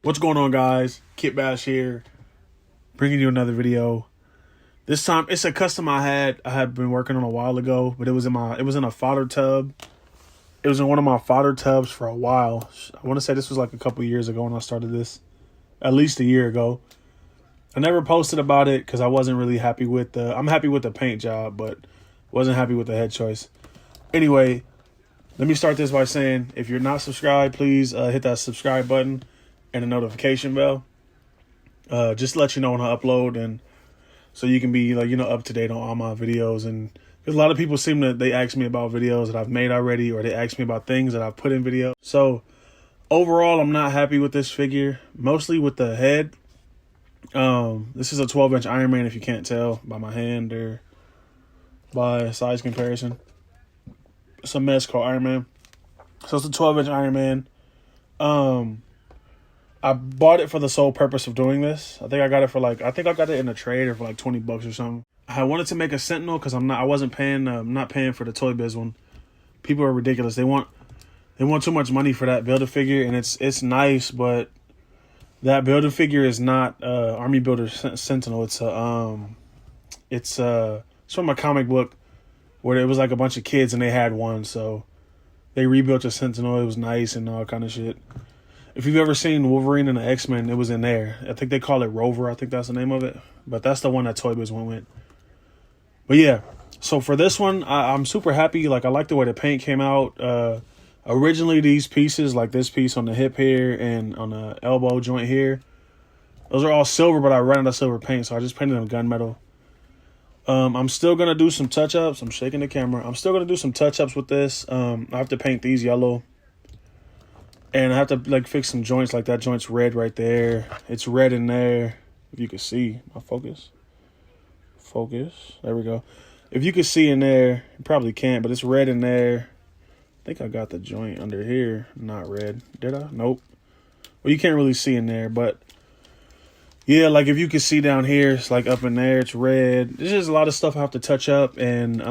What's going on, guys? Kit Bash here, bringing you another video. This time it's a custom I had been working on a while ago, but it was in a fodder tub. It was in one of my fodder tubs for a while. I want to say this was like a couple years ago when I started this, at least a year ago. I never posted about it because I wasn't really happy with the. I'm happy with the paint job, but wasn't happy with the head choice. Anyway, let me start this by saying, if you're not subscribed, please hit that subscribe button and the notification bell. Just to let you know when I upload, and so you can be up to date on all my videos. And because a lot of people they ask me about videos that I've made already, or they ask me about things that I've put in videos. So overall, I'm not happy with this figure, mostly with the head. This is a 12-inch Iron Man, if you can't tell by my hand or by size comparison. It's a mess called Iron Man. So it's a 12-inch Iron Man. I bought it for the sole purpose of doing this. I think I got it in a trade or for like $20 or something. I wanted to make a Sentinel because I'm not paying for the Toy Biz one. People are ridiculous. They want too much money for that Build-A-Figure, and it's nice, but that Build-A-Figure is not Army Builder Sentinel. It's from a comic book where it was like a bunch of kids and they had one, so they rebuilt a Sentinel. It was nice and all kind of shit. If you've ever seen Wolverine and the X-Men, it was in there. I think they call it Rover. I think that's the name of it. But that's the one that Toy Biz went with. But yeah, so for this one, I'm super happy. Like, I like the way the paint came out. Originally, these pieces, like this piece on the hip here and on the elbow joint here, those are all silver, but I ran out of silver paint, so I just painted them gunmetal. I'm still going to do some touch-ups. I'm shaking the camera. I'm still going to do some touch-ups with this. I have to paint these yellow. And I have to fix some joints. Like that joint's red right there. It's red in there. If you can see my focus. There we go. If you can see in there, you probably can't, but it's red in there. I think I got the joint under here. Not red. Did I? Nope. Well, you can't really see in there, but yeah, like if you can see down here, it's like up in there, it's red. There's just a lot of stuff I have to touch up. And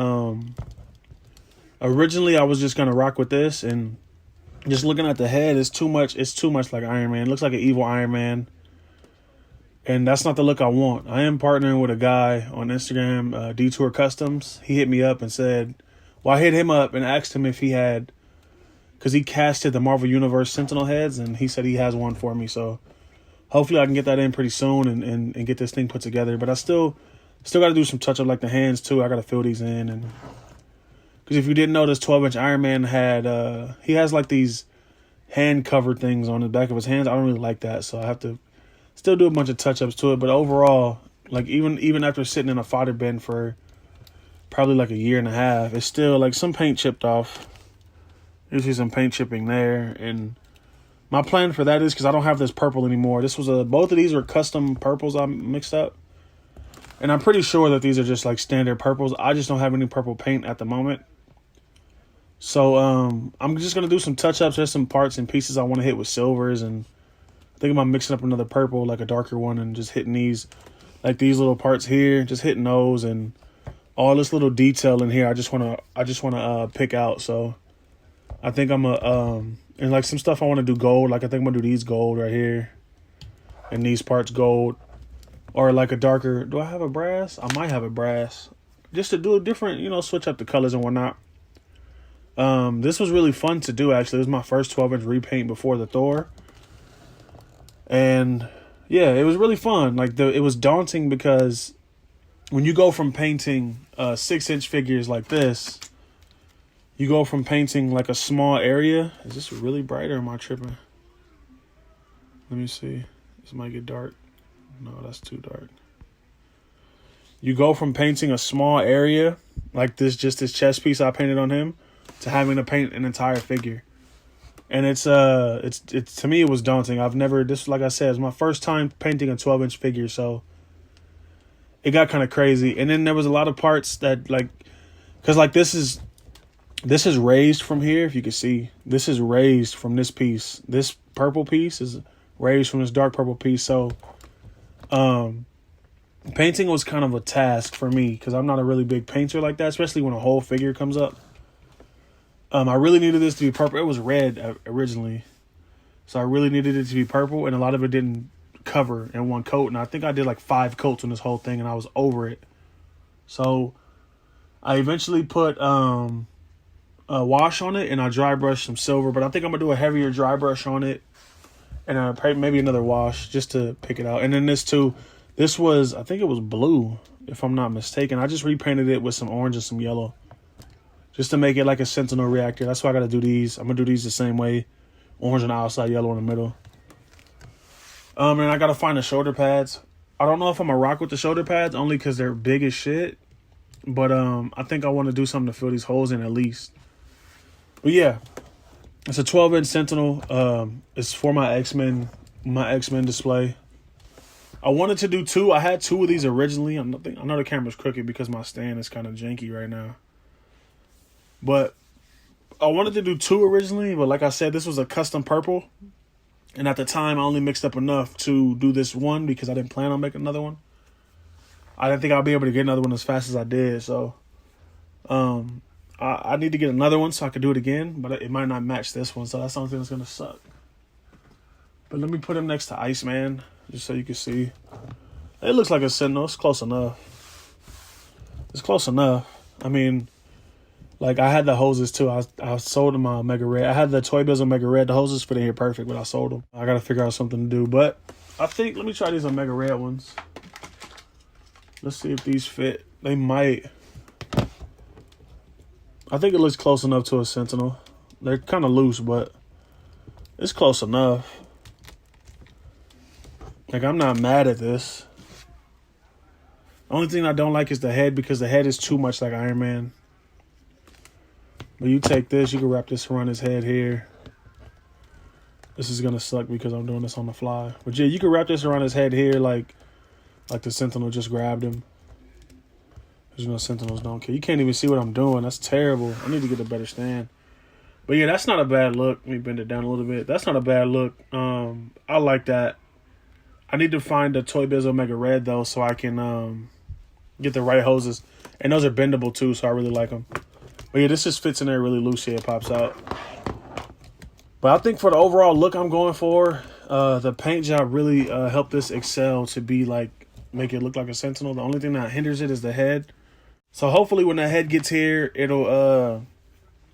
originally I was just gonna rock with this, and just looking at the head, it's too much like Iron Man. It looks like an evil Iron Man. And that's not the look I want. I am partnering with a guy on Instagram, Detour Customs. He hit me up and said, well, I hit him up and asked him if he had, because he casted the Marvel Universe Sentinel heads, and he said he has one for me. So hopefully I can get that in pretty soon and get this thing put together. But I still got to do some touch up, like the hands too. I got to fill these in. And because if you didn't know, this 12-inch Iron Man he has like these hand cover things on the back of his hands. I don't really like that, so I have to still do a bunch of touch-ups to it. But overall, like even after sitting in a fodder bin for probably like a year and a half, it's still like some paint chipped off. You see some paint chipping there. And my plan for that is, because I don't have this purple anymore. This was both of these are custom purples I mixed up. And I'm pretty sure that these are just like standard purples. I just don't have any purple paint at the moment. So I'm just going to do some touch-ups. There's some parts and pieces I want to hit with silvers, and I think about mixing up another purple, like a darker one, and just hitting these, like these little parts here, just hitting those, and all this little detail in here I just want to pick out. So I think and like some stuff I want to do gold. Like I think I'm going to do these gold right here, and these parts gold, or like a darker. Do I have a brass? I might have a brass, just to do a different, switch up the colors and whatnot. This was really fun to do, actually. This was my first 12-inch repaint before the Thor. And yeah, it was really fun. Like it was daunting because when you go from painting 6-inch figures like this, you go from painting like a small area. Is this really bright or am I tripping? Let me see. This might get dark. No, that's too dark. You go from painting a small area like this chest piece I painted on him, to having to paint an entire figure. And it's to me, it was daunting. Like I said, it's my first time painting a 12-inch figure, so it got kind of crazy. And then there was a lot of parts that because like this is raised from here, if you can see. This is raised from this piece. This purple piece is raised from this dark purple piece. So painting was kind of a task for me, because I'm not a really big painter like that, especially when a whole figure comes up. I really needed this to be purple. It was red originally. So I really needed it to be purple, and a lot of it didn't cover in one coat. And I think I did like 5 coats on this whole thing, and I was over it. So I eventually put a wash on it, and I dry brushed some silver. But I think I'm going to do a heavier dry brush on it, and maybe another wash just to pick it out. And then this too, this was, I think it was blue, if I'm not mistaken. I just repainted it with some orange and some yellow just to make it like a Sentinel reactor. That's why I got to do these. I'm going to do these the same way. Orange on the outside, yellow in the middle. And I got to find the shoulder pads. I don't know if I'm going to rock with the shoulder pads only because they're big as shit. But I think I want to do something to fill these holes in at least. But yeah, it's a 12-inch Sentinel. It's for my X-Men display. I wanted to do 2. I had 2 of these originally. I know the camera's crooked because my stand is kind of janky right now. But I wanted to do 2 originally, but like I said, this was a custom purple. And at the time, I only mixed up enough to do this one because I didn't plan on making another one. I didn't think I'd be able to get another one as fast as I did. So I need to get another one so I could do it again, but it might not match this one. So that's the only thing that's going to suck. But let me put him next to Iceman just so you can see. It looks like a Sentinel. It's close enough. It's close enough. I mean, like, I had the hoses too. I sold them Mega Red. I had the Toy Biz on Mega Red. The hoses fit in here perfect, but I sold them. I got to figure out something to do. But I think, let me try these on Mega Red ones. Let's see if these fit. They might. I think it looks close enough to a Sentinel. They're kind of loose, but it's close enough. Like, I'm not mad at this. The only thing I don't like is the head because the head is too much like Iron Man. But you take this, you can wrap this around his head here. This is going to suck because I'm doing this on the fly. But yeah, you can wrap this around his head here like the Sentinel just grabbed him. Because, you know, Sentinels don't care. You can't even see what I'm doing. That's terrible. I need to get a better stand. But yeah, that's not a bad look. Let me bend it down a little bit. That's not a bad look. I like that. I need to find the Toy Biz Omega Red, though, so I can get the right hoses. And those are bendable, too, so I really like them. But yeah, this just fits in there really loose here. It pops out. But I think for the overall look I'm going for, the paint job really helped this excel to be like, make it look like a Sentinel. The only thing that hinders it is the head. So hopefully when the head gets here, it'll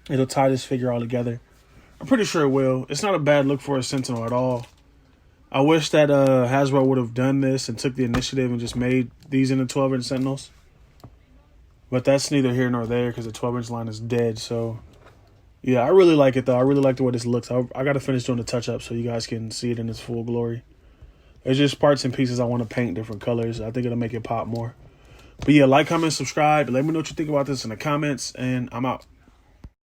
tie this figure all together. I'm pretty sure it will. It's not a bad look for a Sentinel at all. I wish that Hasbro would have done this and took the initiative and just made these into 12-inch Sentinels. But that's neither here nor there because the 12-inch line is dead. So, yeah, I really like it, though. I really like the way this looks. I got to finish doing the touch-up so you guys can see it in its full glory. There's just parts and pieces I want to paint different colors. I think it'll make it pop more. But, yeah, like, comment, subscribe. Let me know what you think about this in the comments, and I'm out.